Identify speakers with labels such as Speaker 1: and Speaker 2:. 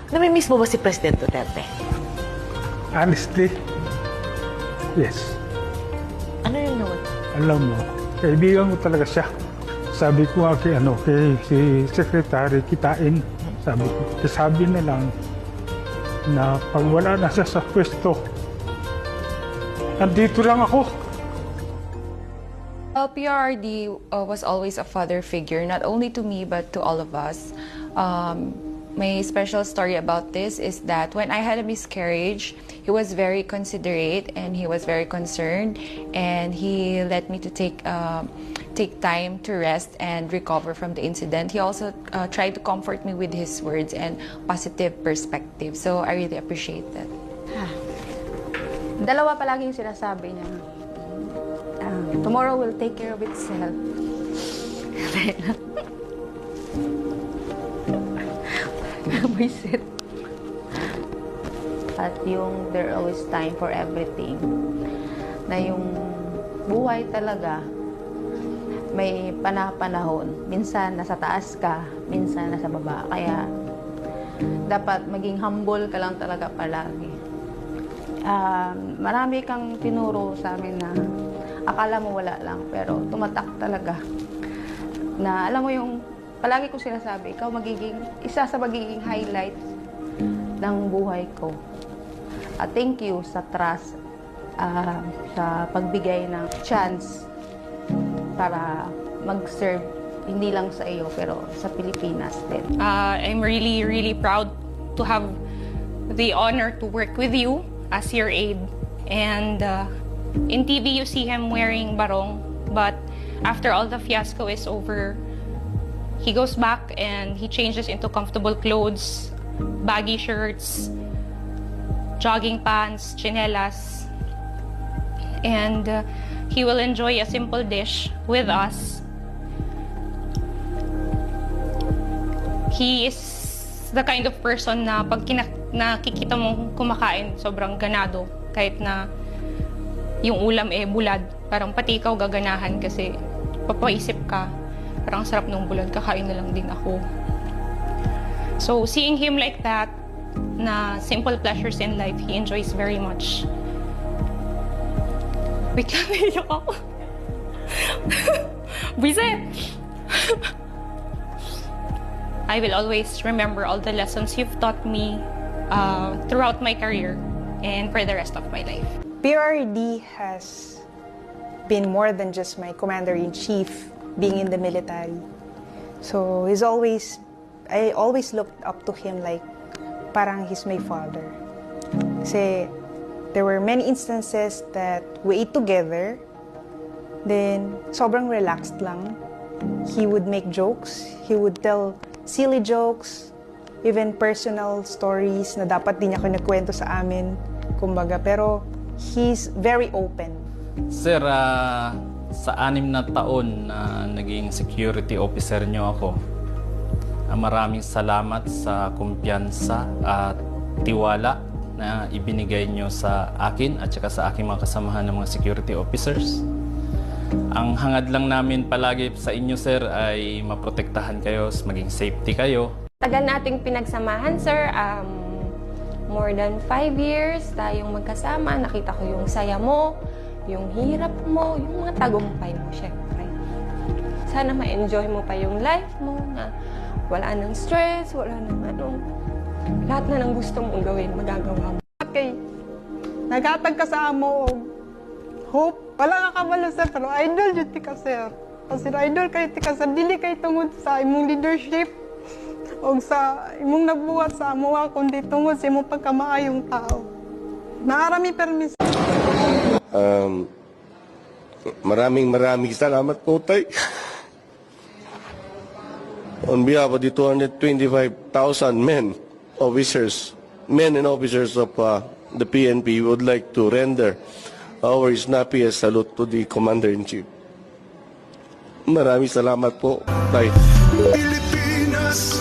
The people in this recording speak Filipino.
Speaker 1: Namimiss mo ba si President Duterte?
Speaker 2: Honestly, yes.
Speaker 1: Ano yung naman?
Speaker 2: Alam mo, kaibigan ko talaga siya. Sabi ko nga kay si Secretary Kitain, sabi na lang na pag wala na siya sa pwesto, andito lang ako.
Speaker 3: PRRD was always a father figure, not only to me but to all of us. My special story about this is that when I had a miscarriage, he was very considerate and he was very concerned, and he let me to take time to rest and recover from the incident. He also tried to comfort me with his words and positive perspective. So I really appreciate that.
Speaker 4: Dalawa palaging sinasabi niya. Tomorrow will take care of itself. Buisit. At yung there always time for everything. Na yung buhay talaga, may panahon. Minsan nasa taas ka, minsan nasa baba. Kaya dapat maging humble ka lang talaga palagi. Marami kang tinuro sa amin na akala mo wala lang, pero tumatak talaga. Na alam mo yung, palagi ko sinasabi, ikaw isa sa magiging highlights ng buhay ko. Thank you sa trust, sa pagbigay ng chance para mag-serve, hindi lang sa iyo, pero sa Pilipinas din.
Speaker 5: I'm really, really proud to have the honor to work with you as your aide. And in TV, you see him wearing barong, but after all the fiasco is over, he goes back and he changes into comfortable clothes, baggy shirts, jogging pants, chinelas, and he will enjoy a simple dish with us. He is the kind of person na pag nakikita mong kumakain, sobrang ganado, kahit na yung ulam bulad. Parang pati ikaw gaganahan kasi papaisip ka, parang sarap ng bulad, kakain na lang din ako. So seeing him like that, na simple pleasures in life, he enjoys very much. Wait lang, naiyak ako. Buisit! I will always remember all the lessons you've taught me throughout my career and for the rest of my life.
Speaker 6: PRRD has been more than just my commander-in-chief being in the military. So I always looked up to him like parang he's my father. Kasi there were many instances that we ate together, then sobrang relaxed lang. He would make jokes, he would tell silly jokes, even personal stories na dapat di niya kinikwento sa amin, kumbaga. Pero he's very open.
Speaker 7: Sir, sa 6 na taon na naging security officer niyo ako, maraming salamat sa kumpiyansa at tiwala na ibinigay niyo sa akin at saka sa aking mga kasamahan ng mga security officers. Ang hangad lang namin palagi sa inyo, sir, ay maprotektahan kayo, maging safety kayo.
Speaker 8: Tagal nating pinagsamahan, sir. More than 5 years tayong magkasama. Nakita ko yung saya mo, yung hirap mo, yung mga tagumpay mo, syempre. Sana ma-enjoy mo pa yung life mo na wala nang stress, wala nang lahat na ng gusto mong gawin, magagawa mo.
Speaker 6: Okay, nagatag ka sa amo, hope, wala ka kabalo, sir, pero idol yun ka, sir. Kasi idol kayo ka, sir, dili kayo tungod sa imong leadership o sa imong nabuhat sa amo, kundi tungod sa imong pagkamaayong tao. Naarami permis.
Speaker 9: Maraming salamat po, Tay. On behalf of the 225,000 men and officers of the PNP, we would like to render our snappiest salute to the Commander-in-Chief. Maraming salamat po, Tay.
Speaker 10: Pilipinas.